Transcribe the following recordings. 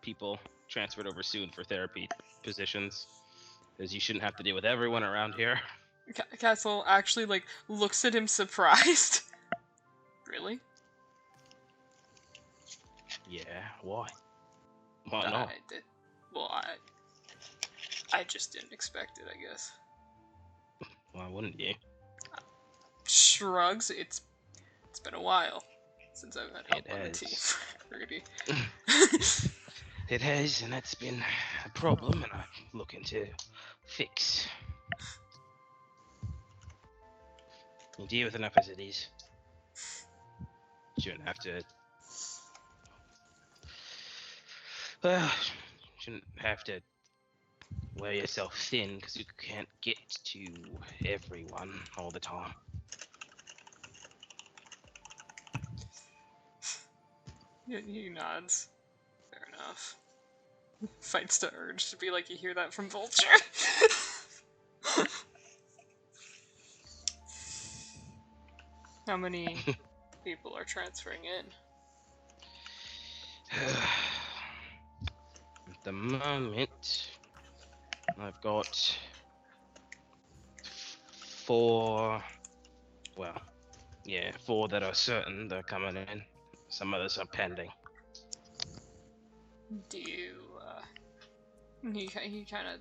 people transferred over soon for therapy positions, because you shouldn't have to deal with everyone around here. Castle actually, like, looks at him surprised. Really? Yeah, why? Why not? I just didn't expect it, I guess. Why wouldn't you? Shrugs. It's been a while since I've had help on the team. Rudy. It has, and that's been a problem, and I'm looking to fix. You deal with enough as it is. Shouldn't have to. Shouldn't have to wear yourself thin because you can't get to everyone all the time. He nods. Fair enough. Fights the urge to be like, you hear that from Vulture? How many people are transferring in? At the moment, I've got 4. Well, yeah, 4 that are certain they're coming in. Some others are pending. Do you, he kind of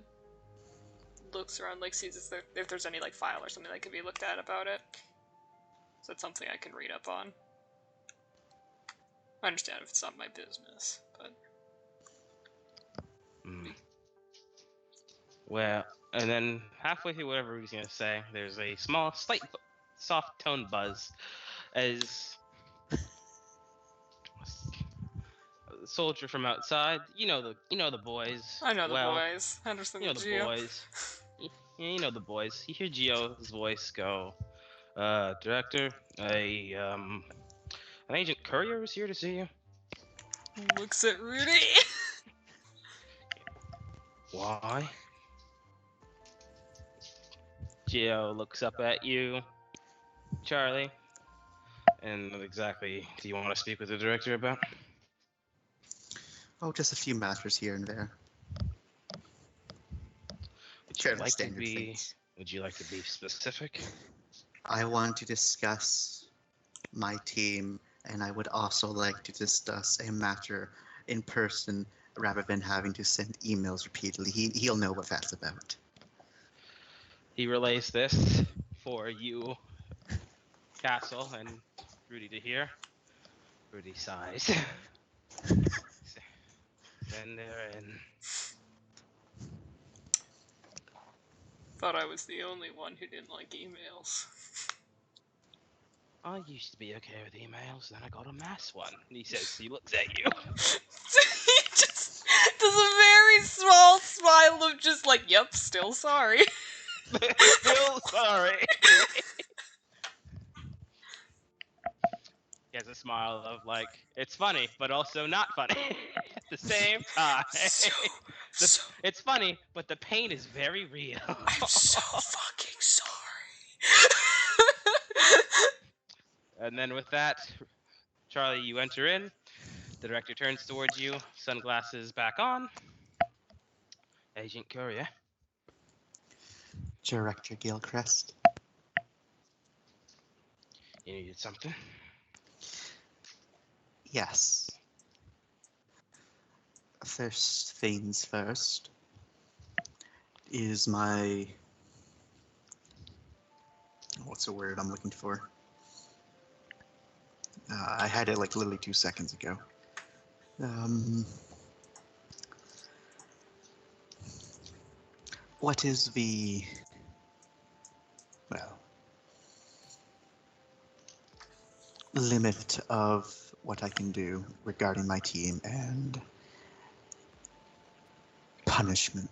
looks around, like, sees if there's any, like, file or something that could be looked at about it. So that's something I can read up on. I understand if it's not my business, but... Well, and then halfway through whatever he's going to say, there's a small, slight, soft tone buzz as a soldier from outside. You know the boys. I know the boys. Henderson, you know the Geo. boys. You know the boys. You hear Geo's voice go, Director, an Agent Courier is here to see you. Looks at Rudy. Why? Geo looks up at you, Charlie, and exactly, do you want to speak with the director about? Oh, just a few matters here and there. Would you like to be specific? I want to discuss my team, and I would also like to discuss a matter in person rather than having to send emails repeatedly. He'll know what that's about. He relays this for you, Castle, and Rudy to hear. Rudy sighs. Send her in. Thought I was the only one who didn't like emails. I used to be okay with emails, then I got a mass one. He says, he looks at you. He just does a very small smile of just like, yep, still sorry. Still sorry. He has a smile of like, it's funny, but also not funny at the same time. It's funny, but the pain is very real. I'm so fucking sorry. And then with that, Charlie, you enter in. The director turns towards you, sunglasses back on. Agent Courier. Director Gilchrist. You needed something? Yes. First things first is my... What's the word I'm looking for? I had it like literally 2 seconds ago. What is the... well... limit of what I can do regarding my team and punishment?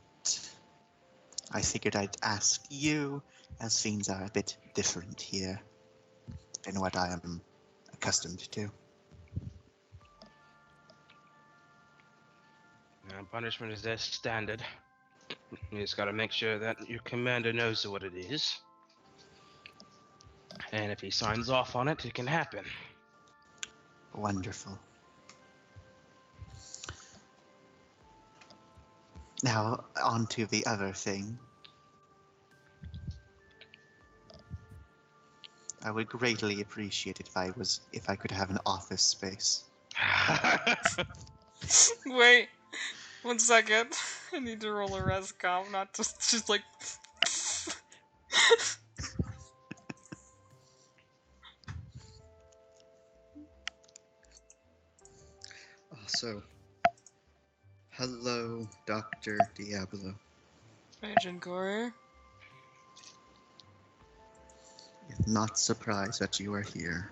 I figured I'd ask you, as things are a bit different here than what I am accustomed to. Punishment is their standard. You just gotta make sure that your commander knows what it is. And if he signs off on it, it can happen. Wonderful. Now, on to the other thing. I would greatly appreciate it if I could have an office space. Wait, 1 second. I need to roll a res comp, not just like. Also, hello, Dr. Diablo. Agent Corey. Not surprised that you are here.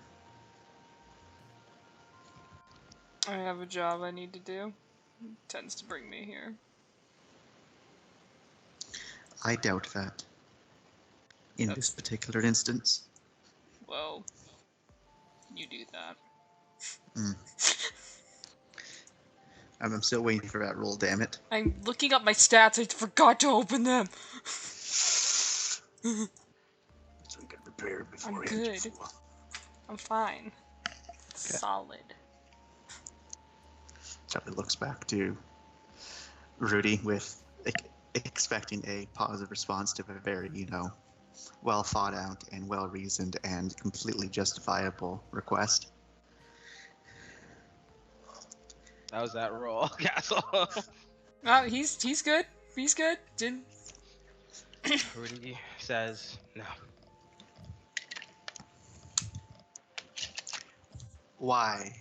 I have a job I need to do. Tends to bring me here. I doubt that. In this particular instance. Well, you do that. I'm still waiting for that roll, damn it. I'm looking up my stats. I forgot to open them. So I get prepared before I'm good. I'm fine. Solid. Charlie looks back to Rudy with expecting a positive response to a very, well thought out and well reasoned and completely justifiable request. That was that roll, Castle. He's good. He's good. Didn't. Rudy says no. Why?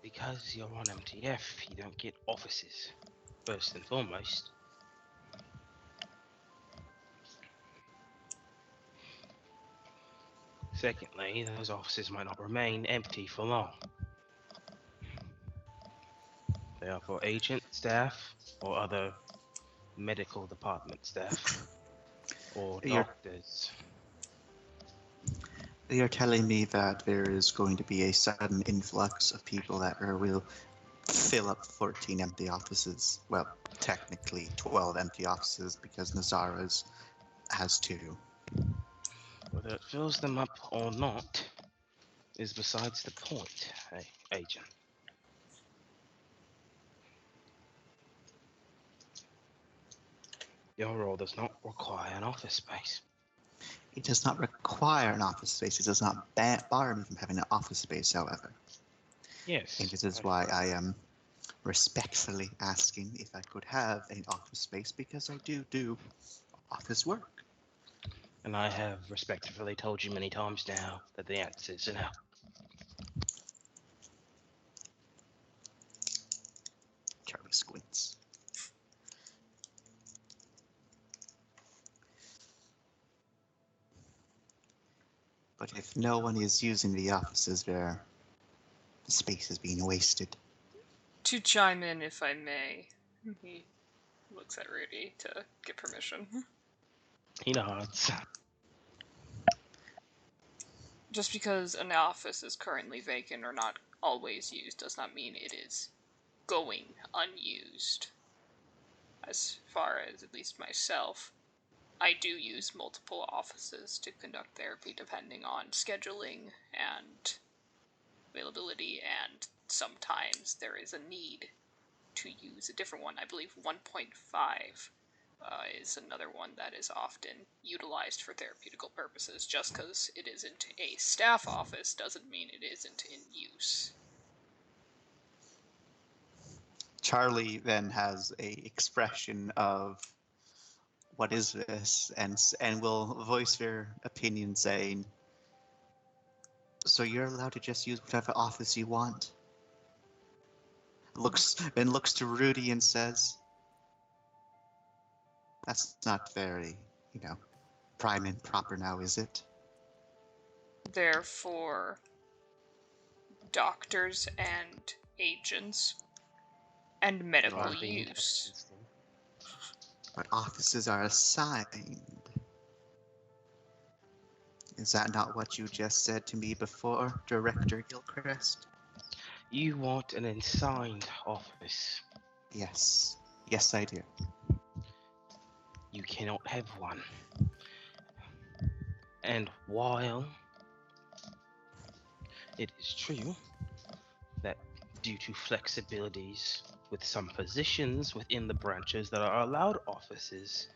Because you're on MTF, you don't get offices, first and foremost. Secondly, those offices might not remain empty for long. They are for agent staff or other medical department staff or doctors. You're telling me that there is going to be a sudden influx of people that will fill up 14 empty offices. Well, technically 12 empty offices because Nazara's has 2. Whether it fills them up or not is besides the point, agent. Your role does not require an office space. It does not require an office space. It does not bar me from having an office space, however. Yes. And this is why I am respectfully asking if I could have an office space, because I do office work. And I have respectfully told you many times now that the answer is no. Charlie squints. But if no one is using the offices there, the space is being wasted. To chime in, if I may. He looks at Rudy to get permission. He nods. Just because an office is currently vacant or not always used does not mean it is going unused. As far as at least myself, I do use multiple offices to conduct therapy depending on scheduling and availability, and sometimes there is a need to use a different one. I believe 1.5 is another one that is often utilized for therapeutical purposes. Just because it isn't a staff office doesn't mean it isn't in use. Charlie then has a expression of, what is this? And will voice their opinion saying, so you're allowed to just use whatever office you want? Looks to Rudy and says, that's not very, prime and proper now, is it? Therefore, doctors and agents and medical use. But offices are assigned. Is that not what you just said to me before, Director Gilchrist? You want an assigned office. Yes. Yes, I do. You cannot have one. And while it is true that due to flexibilities with some positions within the branches that are allowed offices.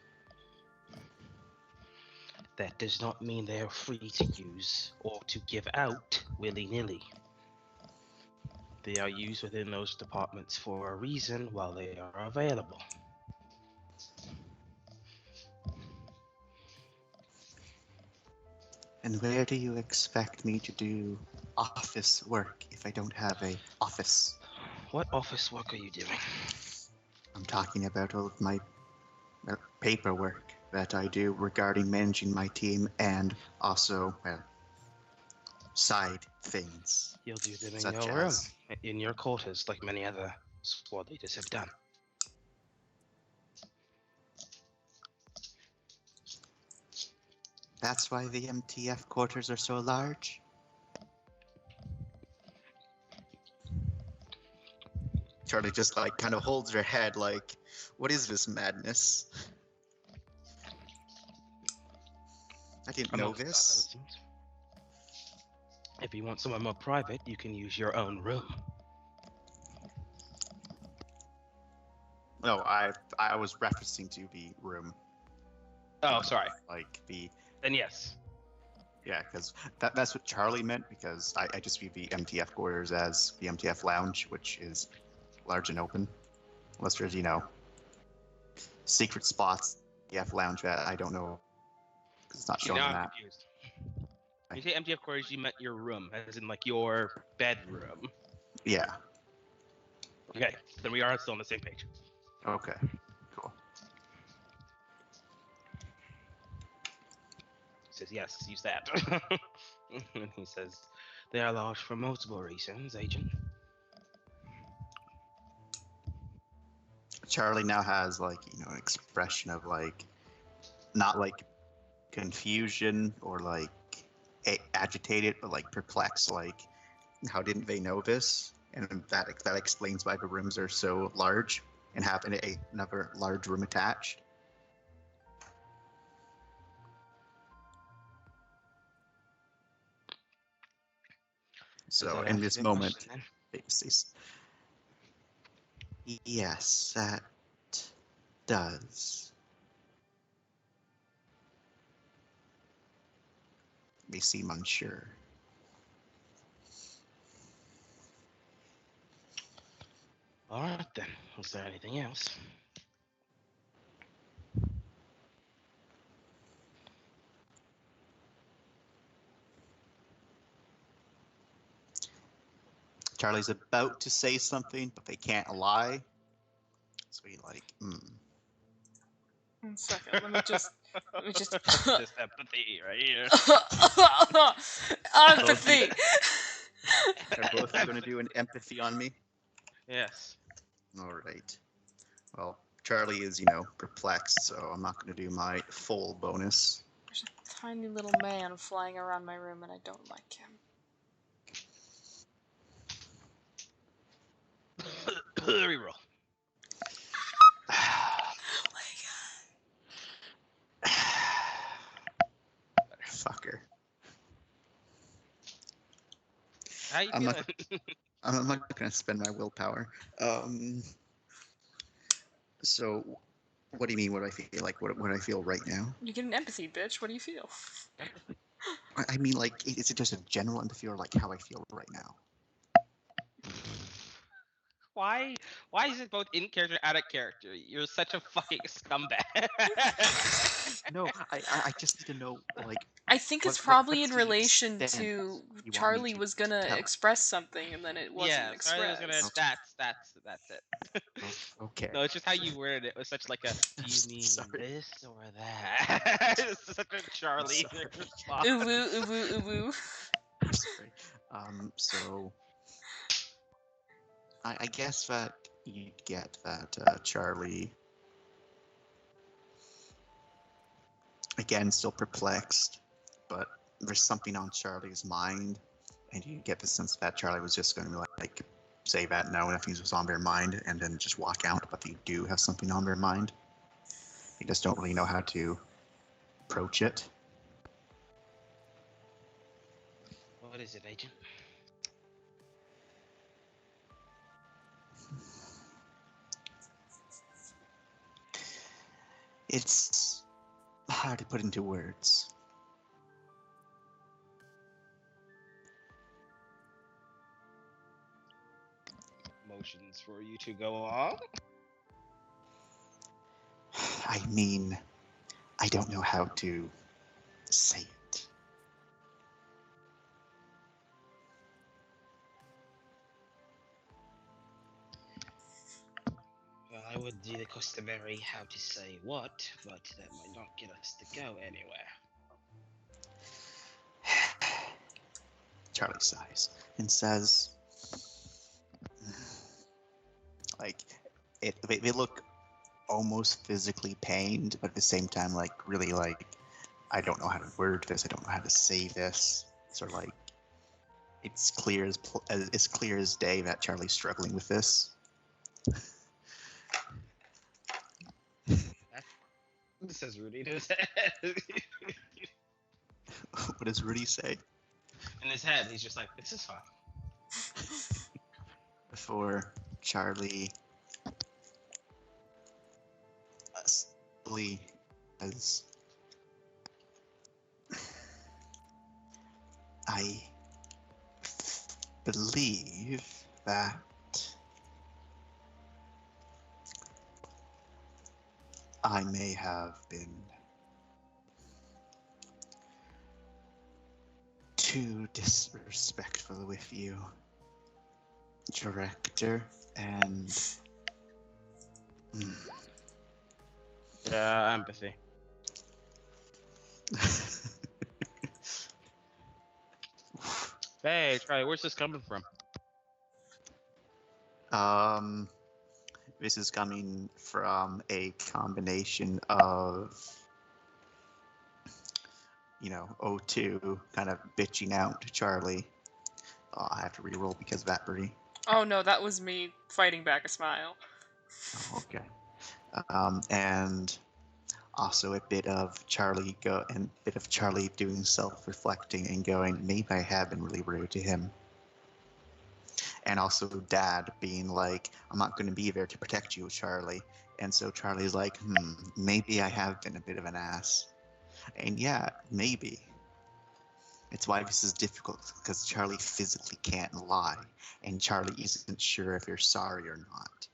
That does not mean they are free to use or to give out willy-nilly. They are used within those departments for a reason while they are available. And where do you expect me to do office work if I don't have a office? What office work are you doing? I'm talking about all of my paperwork that I do regarding managing my team and also, well, side things. You'll do them in Such your room, as- in your quarters, like many other squad leaders have done. That's why the MTF quarters are so large? Charlie just like kind of holds her head like, what is this madness? I didn't know Amongst other this. reasons. If you want somewhere more private, you can use your own room. No, I was referencing to the room. Oh, sorry. Like the Then yes. yeah, because that's what Charlie meant. Because I just view the MTF quarters as the MTF lounge, which is large and open, unless there's secret spots. MTF lounge that I don't know because it's not showing Now on I'm that. confused. When you say MTF quarters, you meant your room, as in like your bedroom. Yeah. Okay, then we are still on the same page. Okay. Cool. He says, yes, use that. And he says, they are large for multiple reasons, Agent. Charlie now has like an expression of like not like confusion or like agitated, but like perplexed. Like, how didn't they know this? And that explains why the rooms are so large and have another large room attached. So Does that in answer this your moment, question, yes, that does. They seem unsure. All right then. Was there anything else? Charlie's about to say something, but they can't lie. So he like, 1 second, let me just This empathy right here. empathy. Are both going to do an empathy on me? Yes. All right. Well, Charlie is, perplexed, so I'm not going to do my full bonus. There's a tiny little man flying around my room, and I don't like him. Reroll. Fucker. How you I'm feeling? I'm not going to spend my willpower. So, what do you mean? What do I feel like? What do I feel right now? You get an empathy, bitch. What do you feel? I mean, like, is it just a general empathy or like how I feel right now? Why is it both in character and out of character? You're such a fucking scumbag. No, I just need to know, like, I think it's What- probably what's in the relation extent to you want me Charlie to was gonna tell? express something and then it wasn't Yeah, sorry, I was expressed. gonna. That's it. Okay. No, it's just how you worded it was such like a. Do you mean Sorry. this or that? It's such a Charlie Sorry. response. Ooh woo, ooh woo, ooh woo. Sorry. So I guess that you'd get that Charlie, again, still perplexed, but there's something on Charlie's mind, and you get the sense that Charlie was just going to like say that no, nothing was on their mind, and then just walk out, but they do have something on their mind. They just don't really know how to approach it. What is it, Agent? It's hard to put into words. Motions for you to go along. I mean, I don't know how to say it. Well, I would do the customary how to say what, but that might not get us to go anywhere. Charlie sighs and says, like, they look almost physically pained, but at the same time, like, really, like, I don't know how to word this, I don't know how to say this. Sort of like, it's clear as day that Charlie's struggling with this. This says Rudy to his head. What does Rudy say? In his head, he's just like, this is fine. Before Charlie slowly as I believe that I may have been too disrespectful with you, Director, and Yeah, empathy. Hey, Charlie, where's this coming from? This is coming from a combination of, O2 kind of bitching out to Charlie. Oh, I have to re-roll because of that, Birdie. Oh no, that was me fighting back a smile. Oh, okay. And also a bit of Charlie doing self-reflecting and going, maybe I have been really rude to him. And also Dad being like, I'm not going to be there to protect you, Charlie. And so Charlie's like, maybe I have been a bit of an ass. And yeah, maybe. It's why this is difficult, because Charlie physically can't lie, and Charlie isn't sure if you're sorry or not.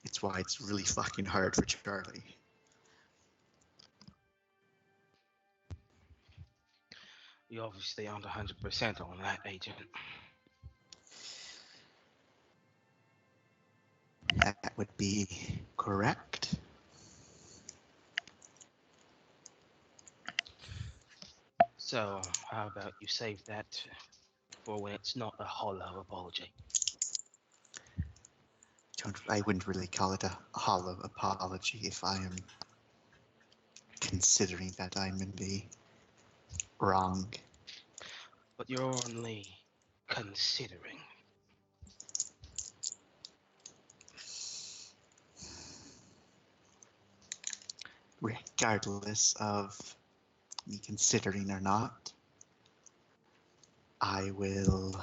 It's why it's really fucking hard for Charlie. You obviously aren't 100% on that, Agent. That would be correct. So, how about you save that for when it's not a hollow apology? I wouldn't really call it a hollow apology if I am considering that I'm in the wrong. But you're only considering. Regardless of me considering or not, I will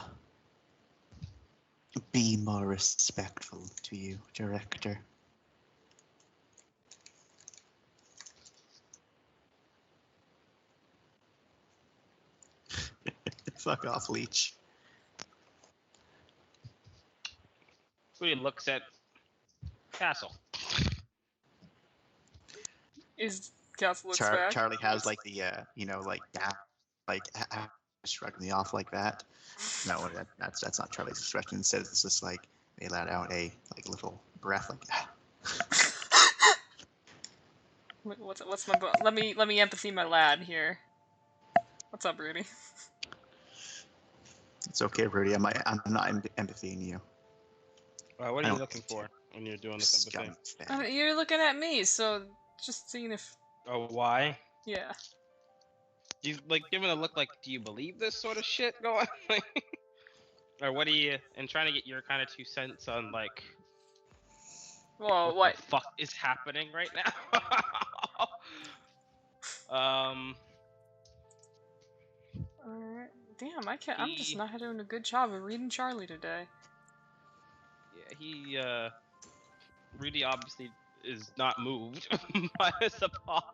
be more respectful to you, Director. Fuck off, Leech. Rudy looks at Castle. Is Castle looks back? Charlie has like the shrugging me off like that. No, that's not Charlie's expression. Instead, it's just like they let out a little breath, like. What's my let me empathy my lad here. What's up, Rudy? It's okay, Rudy. I'm not empathying you. What are you looking for when you're doing this empathy? You're looking at me, so just seeing if. Oh, why? Yeah. You giving a look like, do you believe this sort of shit going on? Or what do you, and trying to get your kind of 2 cents on like, Well, what the fuck is happening right now? Alright. Damn, I'm just not doing a good job of reading Charlie today. Yeah, Rudy obviously is not moved by this apology.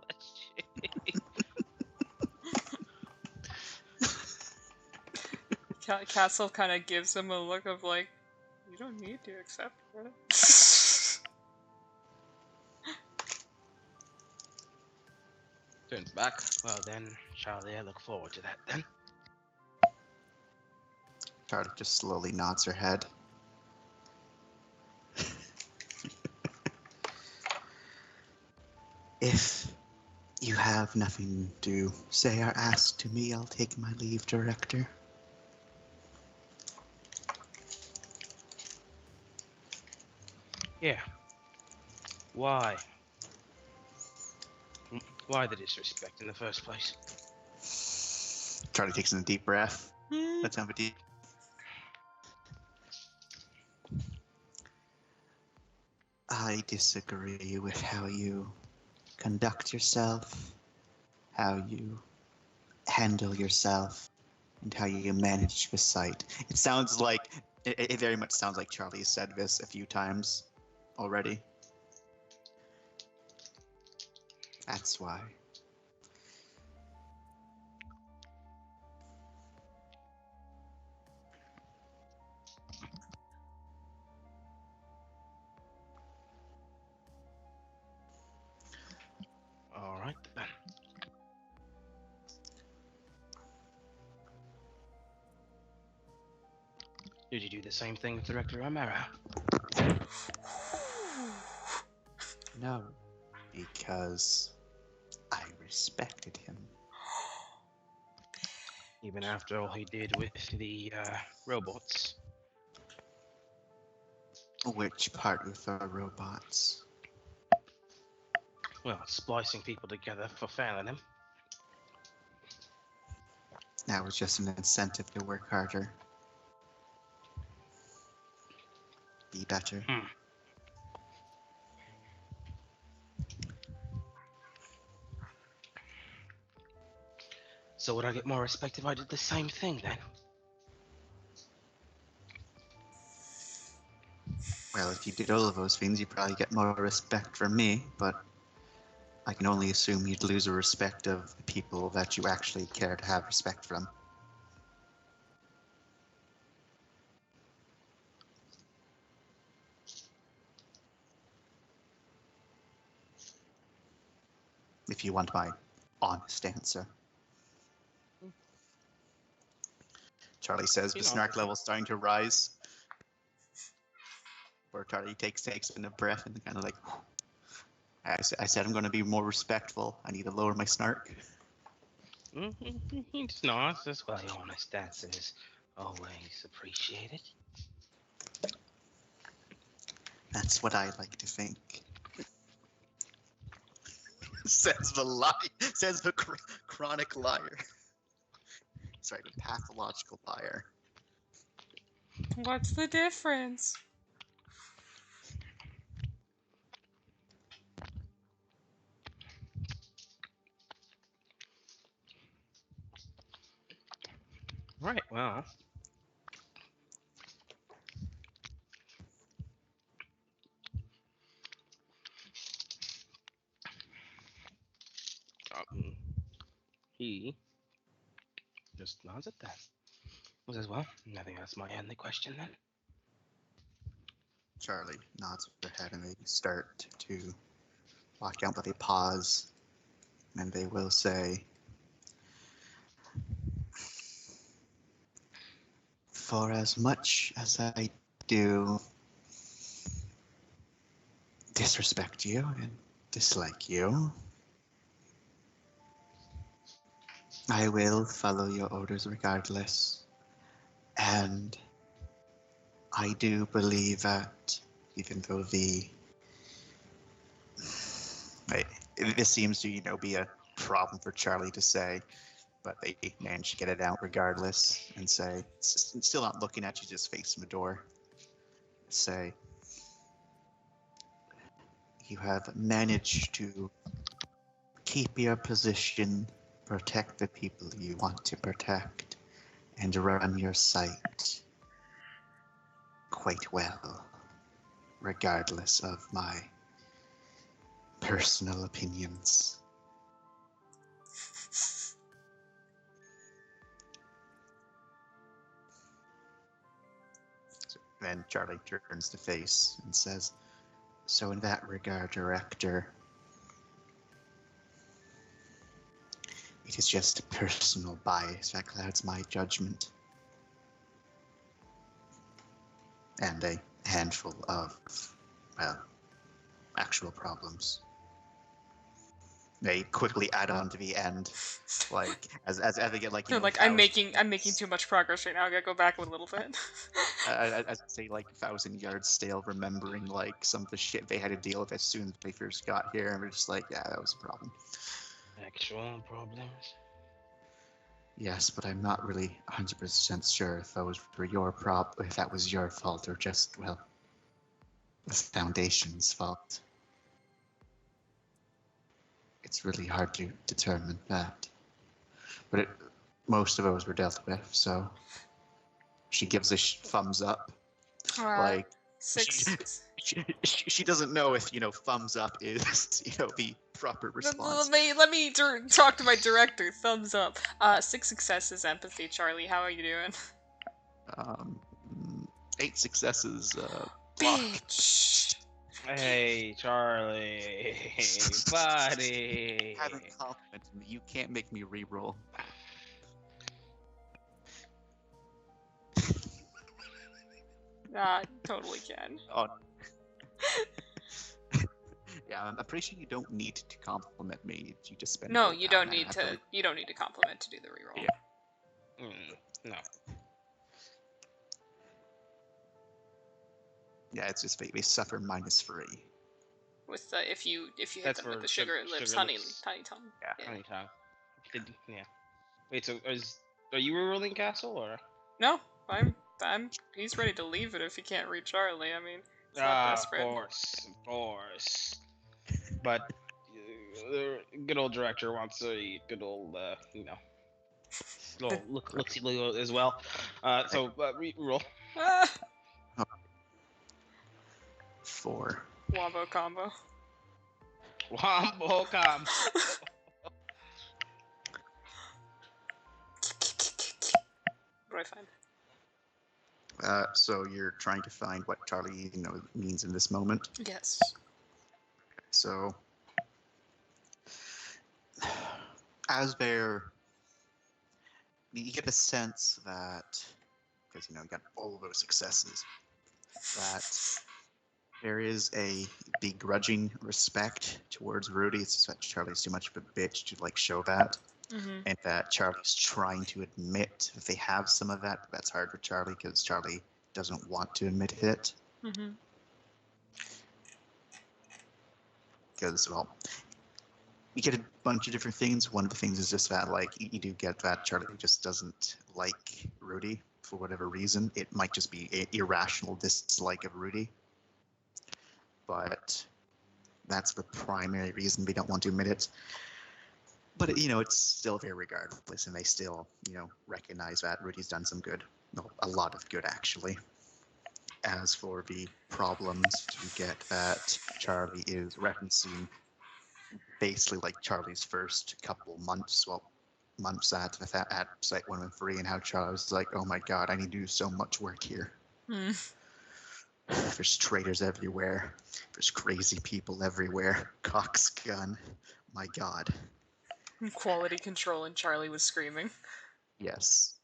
Castle kind of gives him a look of like, you don't need to accept it. Turns back. Well then, Charlie, I look forward to that then. Charlie just slowly nods her head. If you have nothing to say or ask to me, I'll take my leave, Director. Yeah. Why? Why the disrespect in the first place? Charlie takes in a deep breath. Let's have a deep. I disagree with how you conduct yourself, how you handle yourself, and how you manage the site. It sounds like, it very much sounds like Charlie has said this a few times already. That's why. All right then. Did you do the same thing with Director O'Mara? No, because I respected him. Even after all he did with the robots? Which part with the robots? Well, splicing people together for failing him. That was just an incentive to work harder. Be better. So would I get more respect if I did the same thing then? Well, if you did all of those things, you'd probably get more respect from me, but I can only assume you'd lose the respect of the people that you actually care to have respect from. If you want my honest answer. Charlie says the snark level's starting to rise. Where Charlie takes in a breath and kind of like, I said I'm going to be more respectful. I need to lower my snark. He just nods. That's why honest answers always appreciated. That's what I like to think. Says the chronic liar. Sorry, the pathological liar. What's the difference? Right, well. He just nods at that. Says, well, I think that's my only question then. Charlie nods with her head and they start to walk out, but they pause and they will say, for as much as I do disrespect you and dislike you, I will follow your orders regardless. And I do believe that even though this seems to, be a problem for Charlie to say, but they manage to get it out regardless and say, still not looking at you, just facing the door, say, you have managed to keep your position, protect the people you want to protect, and run your site quite well, regardless of my personal opinions. Then Charlie turns to face and says, "So in that regard, Director, it is just a personal bias that clouds my judgment. And a handful of, well, actual problems." They quickly add on to the end, like as they get like, you They're know, like, I'm making too much progress right now. I gotta go back a little bit. as I say, like 1,000 yards stale, remembering like some of the shit they had to deal with as soon as they first got here, and we're just like, yeah, that was a problem. Actual problems. Yes, but I'm not really 100% sure if those were if that was your fault or just, well, the Foundation's fault. It's really hard to determine that. But most of those were dealt with, so she gives a thumbs up. Like, 6. she doesn't know if, you know, thumbs up is, you know, the proper response. Let me talk to my director. Thumbs up. 6 successes, empathy. Charlie, how are you doing? 8 successes, blocked. Bitch. Hey, Charlie, buddy. You haven't complimented me. You can't make me re-roll. Totally can. Oh. Yeah, I'm pretty sure you don't need to compliment me. You just spend. No, you don't need to. You don't need to compliment to do the reroll. Yeah. No. Yeah, it's just they suffer -3. With the if you hit That's them with for the sugar lips, sugar tiny lips. tongue. Yeah. Tiny tongue. Yeah. Wait, so are you rolling castle or? No, I'm. He's ready to leave it if he can't reach Charlie. I mean, it's not desperate. Of course. But the good old director wants a good old, you know, little look as well. So roll. 4. Wombo combo. Wombo combo. What do I find? So you're trying to find what Charlie, you know, means in this moment. Yes. So, as you get the sense that, because, you know, you got all of those successes, that there is a begrudging respect towards Rudy. It's just that Charlie's too much of a bitch to, like, show that. Mm-hmm. And that Charlie's trying to admit that they have some of that, but that's hard for Charlie because Charlie doesn't want to admit it. Mm-hmm. Because, well, you get a bunch of different things. One of the things is just that, like, you do get that Charlie just doesn't like Rudy for whatever reason. It might just be an irrational dislike of Rudy. But that's the primary reason they don't want to admit it. But, you know, it's still there regardless, and they still, you know, recognize that Rudy's done some good. Well, a lot of good, actually. As for the problems, you get that Charlie is referencing basically like Charlie's first couple months, at Site 113, and how Charlie was like, oh my god, I need to do so much work here. There's traitors everywhere. There's crazy people everywhere. Cox gun. My god. Quality control, and Charlie was screaming. Yes.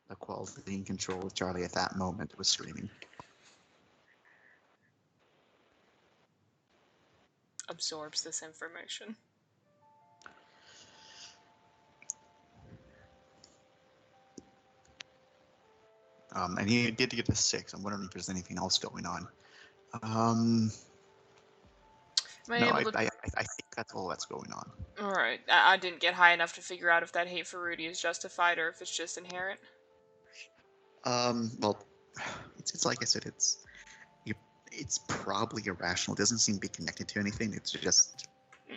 The quality and control of Charlie at that moment was screaming. Absorbs this information. And he did get a 6. I'm wondering if there's anything else going on. No, I think that's all that's going on. Alright, I didn't get high enough to figure out if that hate for Rudy is justified or if it's just inherent. Well, it's like I said, it's probably irrational. It doesn't seem to be connected to anything. It just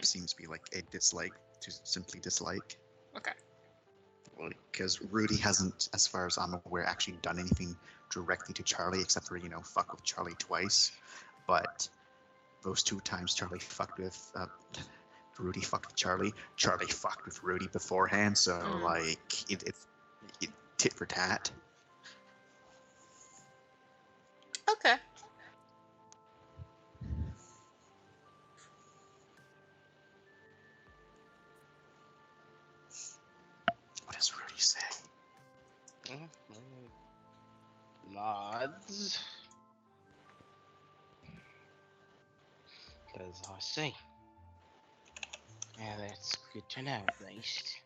seems to be like a dislike, to simply dislike. Okay. Because Rudy hasn't, as far as I'm aware, actually done anything directly to Charlie, except for, you know, fuck with Charlie twice. But those 2 times Charlie fucked with Rudy fucked with Charlie. Charlie fucked with Rudy beforehand, so like it's tit for tat. Okay. What does Rudy say? Nods. As I say. Yeah, that's good to know, at least.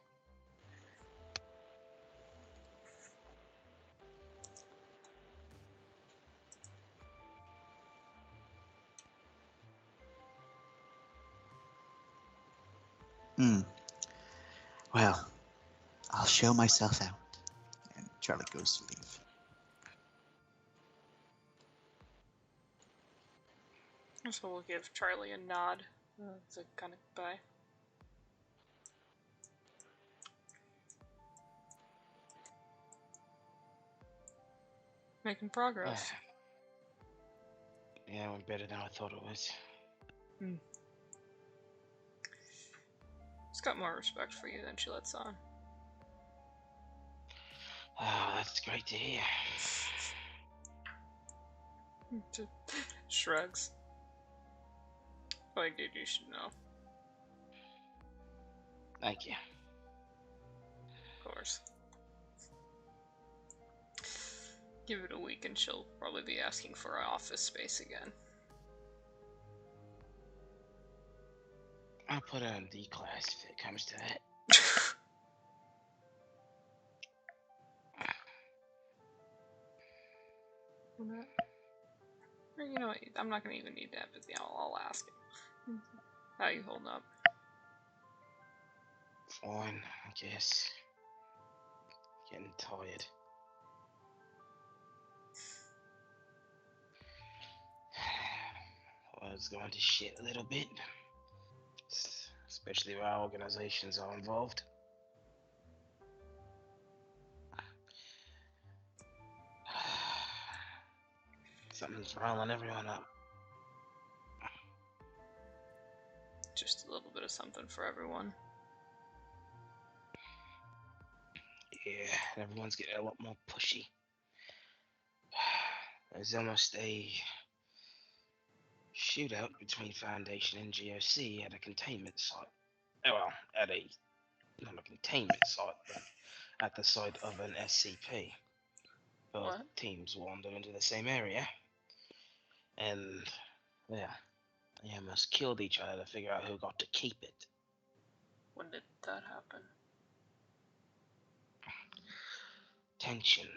Well, I'll show myself out. And Charlie goes to leave. So we'll give Charlie a nod. It's a kind of goodbye. Making progress. Yeah, it went better than I thought it was. She's got more respect for you than she lets on. Oh, that's great to hear. Shrugs. Like, dude, you should know. Thank you. Of course. Give it a week and she'll probably be asking for office space again. I'll put her in D class if it comes to that. You know what? I'm not gonna even need empathy. I'll ask him. How you holding up? Fine, I guess. Getting tired. Well, it's going to shit a little bit. Especially where our organizations are involved. Something's riling everyone up. Just a little bit of something for everyone. Yeah, everyone's getting a lot more pushy. There's almost a shootout between Foundation and GOC at a containment site. Well, not a containment site, but at the site of an SCP. Both teams wander into the same area. And, yeah, they almost killed each other to figure out who got to keep it. When did that happen? Tension.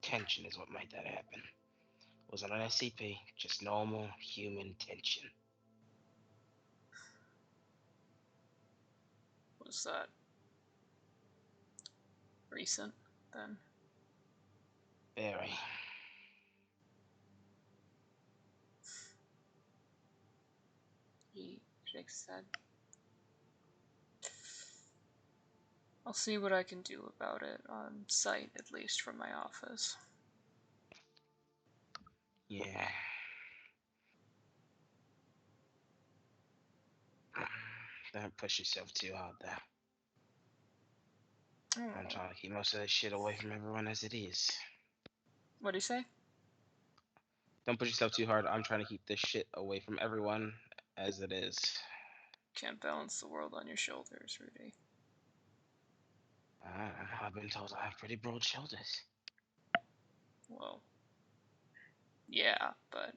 Tension is what made that happen. It wasn't an SCP, just normal human tension. Was that recent then? Very. He shakes his head. I'll see what I can do about it on site, at least from my office. Yeah. Don't push yourself too hard there. I'm trying to keep most of this shit away from everyone as it is. What do you say? Don't push yourself too hard. I'm trying to keep this shit away from everyone as it is. Can't balance the world on your shoulders, Rudy. I've been told I have pretty broad shoulders. Well, yeah, but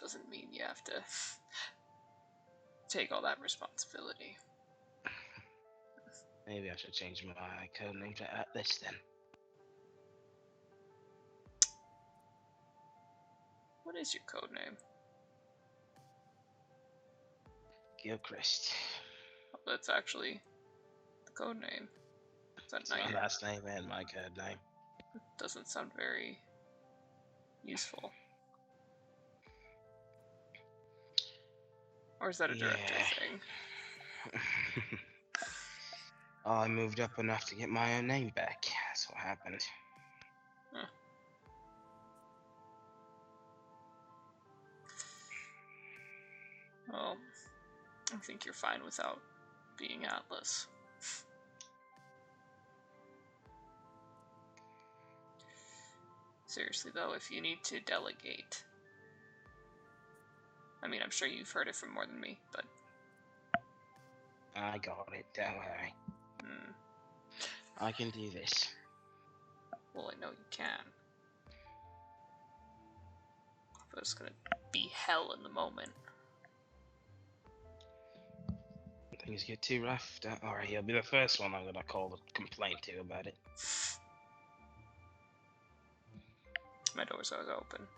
doesn't mean you have to take all that responsibility. Maybe I should change my code name to Atlas then. What is your code name? Gilchrist. Oh, that's actually the code name. It's my last name and my code name. It doesn't sound very useful. Or is that a director thing? I moved up enough to get my own name back. That's what happened. Huh. Well, I think you're fine without being Atlas. Seriously, though, if you need to delegate... I mean, I'm sure you've heard it from more than me, but... I got it, don't worry. I can do this. Well, I know you can. But it's gonna be hell in the moment. Things get too rough, don't worry. He'll be the first one I'm gonna call the complaint to about it. My door's always open.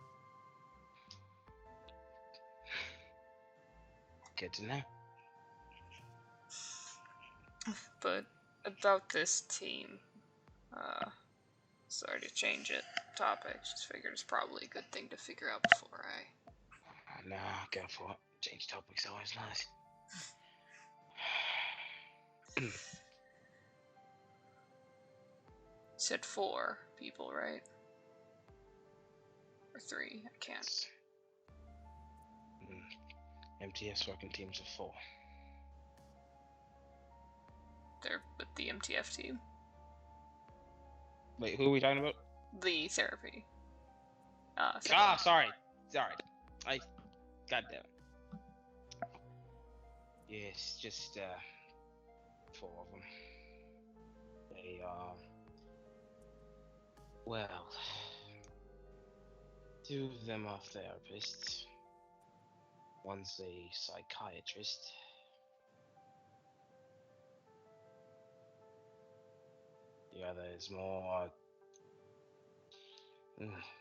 Good to know. But about this team, sorry to change it. Topic. Just figured it's probably a good thing to figure out before I... Nah, go for it. Change topics always nice. You said 4 people, right? Or 3? I can't. MTS working teams of 4. They're with the MTF team. Wait, who are we talking about? The therapy. Sorry. Goddamn. Yes, just 4 of them. They well, 2 of them are therapists. One's a psychiatrist. The other is more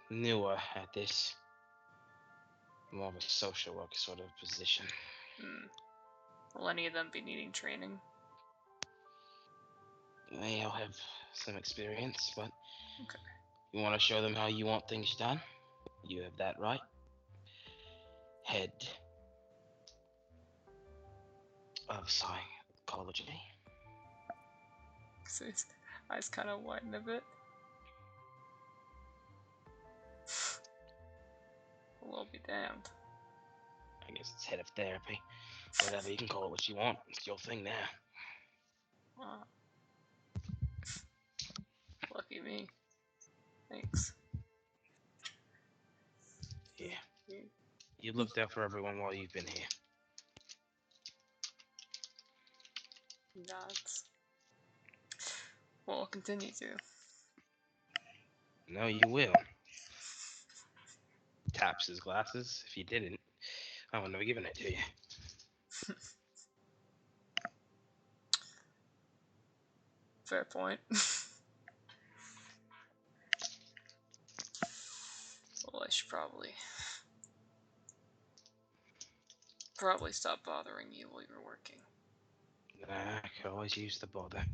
newer at this. More of a social worker sort of position. Will any of them be needing training? They all have some experience, but okay. You want to show them how you want things done? You have that right. Head of psychology. So his eyes kind of widen a bit. We'll be damned. I guess it's head of therapy. Whatever, you can call it what you want. It's your thing now. Lucky me. Thanks. Yeah. You looked out for everyone while you've been here. Nods. Well, I'll continue to. No, you will. Taps his glasses. If you didn't, I wouldn't have given it to you. Fair point. Well, I should probably stop bothering you while you're working. Nah, I could always use the bother.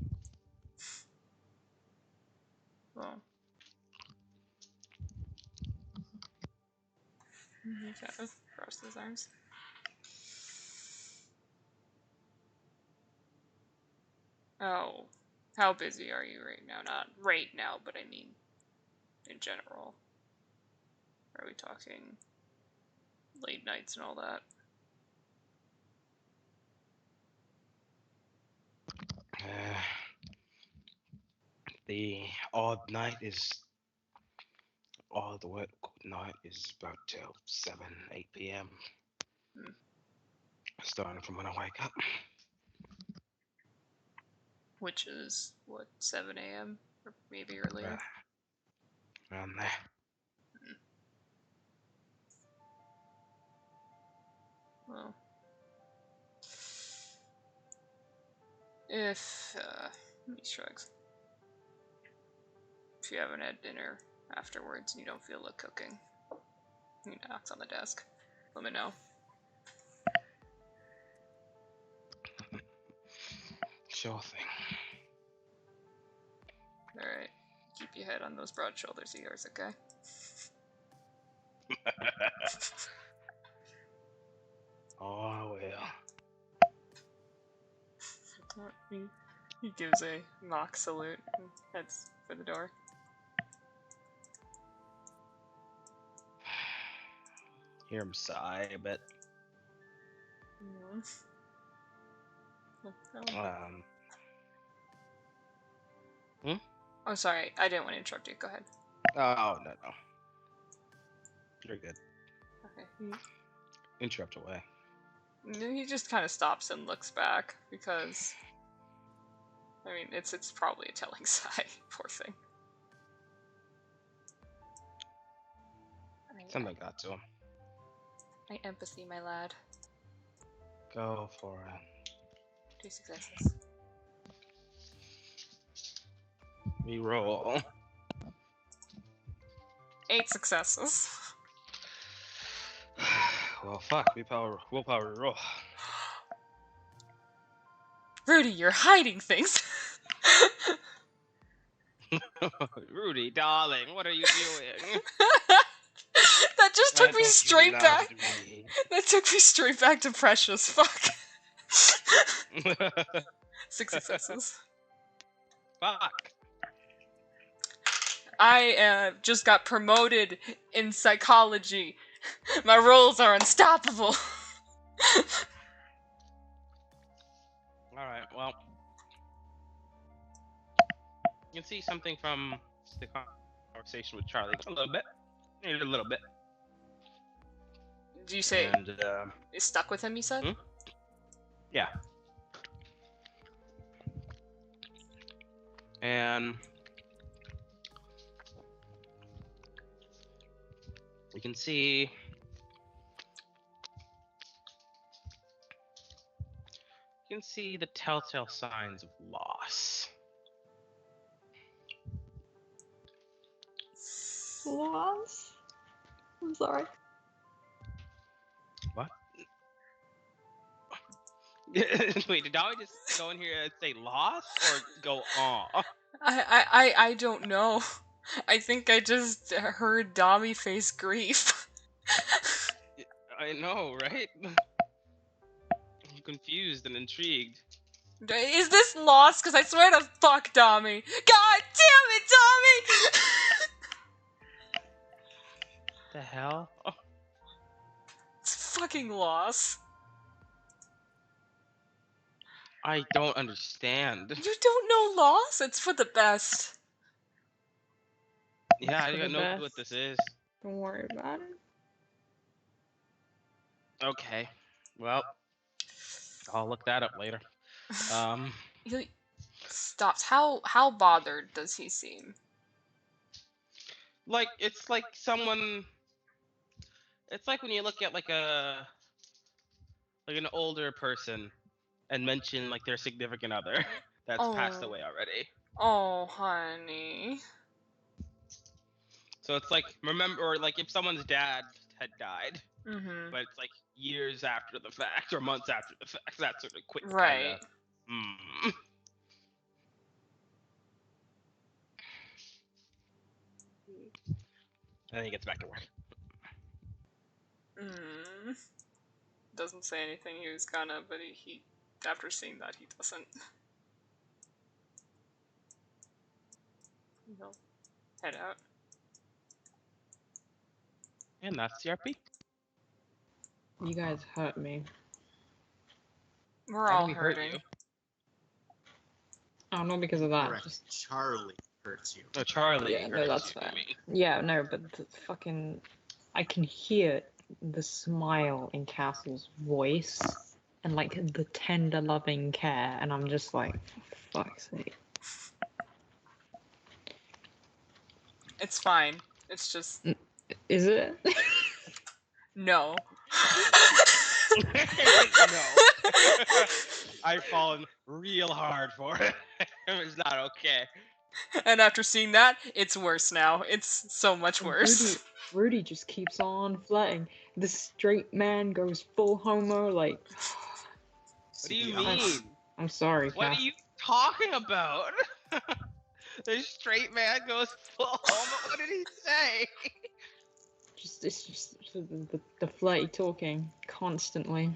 Well, he kind of crossed his arms. Oh, how busy are you right now? Not right now, but I mean, in general. Are we talking late nights and all that? The odd night is the work night is about till 7, 8 p.m. Starting from when I wake up. Which is, what, 7 a.m? Or maybe earlier? Around there. Well, if, he shrugs. If you haven't had dinner afterwards and you don't feel like cooking, he knocks on the desk. Let me know. Sure thing. Alright. Keep your head on those broad shoulders of yours, okay? Oh, I will. He gives a mock salute and heads for the door. Hear him sigh a bit. Oh, sorry. I didn't want to interrupt you. Go ahead. Oh, no. You're good. Okay. Interrupt away. He just kind of stops and looks back because, I mean, it's probably a telling sign. Poor thing. Something got to him. My empathy, my lad. Go for it. 2 successes. Reroll. 8 successes. Well, fuck. Willpower reroll. Rudy, you're hiding things. Rudy, darling, what are you doing? That just took me straight back. Me. That took me straight back to Precious. Fuck. 6 successes. Fuck. I just got promoted in psychology. My rolls are unstoppable. Alright, well. You can see something from the conversation with Charlie. A little bit. Maybe a little bit. Do you say And, it's stuck with him, you said? Yeah. And we can see the telltale signs of loss. Loss? I'm sorry. What? Wait, did I just go in here and say loss or go aw? I don't know. I think I just heard Dami face grief. I know, right? I'm confused and intrigued. Is this lost? Because I swear to fuck Dami. God damn it, Dami! The hell? Oh. It's fucking lost. I don't understand. You don't know loss? It's for the best. Yeah, I For don't the know best. what this is. Don't worry about it. Okay. Well, I'll look that up later. He stops. How bothered does he seem? Like, it's like someone... It's like when you look at, like, an older person and mention, like, their significant other that's passed away already. Oh, honey. So it's like, remember, or like if someone's dad had died, Mm-hmm. but it's like years after the fact or months after the fact, that sort of quick Right. kinda, And then he gets back to work. Doesn't say anything he was gonna, but he after seeing that, he doesn't. He'll head out. And that's CRP. You guys hurt me. We're How all do we hurt hurting. you? Oh, not because of that. Correct. Just Charlie hurts you. Oh, Charlie. yeah, no, hurts that's you, fair. you mean. Yeah, no, but the fucking, I can hear the smile in Castle's voice and like the tender, loving care, and I'm just like, for fuck's sake. It's fine. It's just Is it? no. No. I've fallen real hard for it. It's not okay. And after seeing that, it's worse now. It's so much worse. Rudy just keeps on flirting. The straight man goes full homo, like. What do you mean? I'm sorry, What Cass. are you talking about? The straight man goes full homo. What did he say? It's just the flirty talking constantly.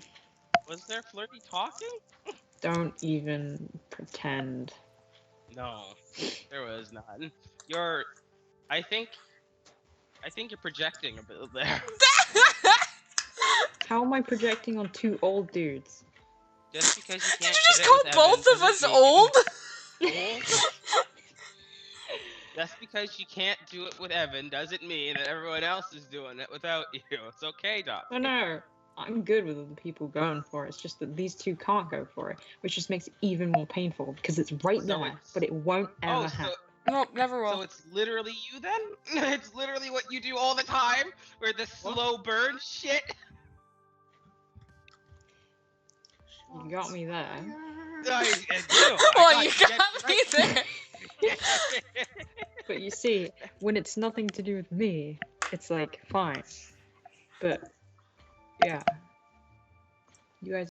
Was there flirty talking? Don't even pretend. No, there was none. I think you're projecting a bit there. How am I projecting on 2 old dudes? Just because you Did can't you do just it call with both Evan of us doesn't mean- old? Just because you can't do it with Evan doesn't mean that everyone else is doing it without you. It's okay, Doc. No, I'm good with other people going for it. It's just that these 2 can't go for it, which just makes it even more painful because it's right So there, it's- but it won't ever Oh, happen. Nope, never will. so it's literally you then? It's literally what you do all the time? Where the slow burn shit? You got me there. I do. Well, I you got got me there. But you see, when it's nothing to do with me, it's like, fine. But, yeah. You guys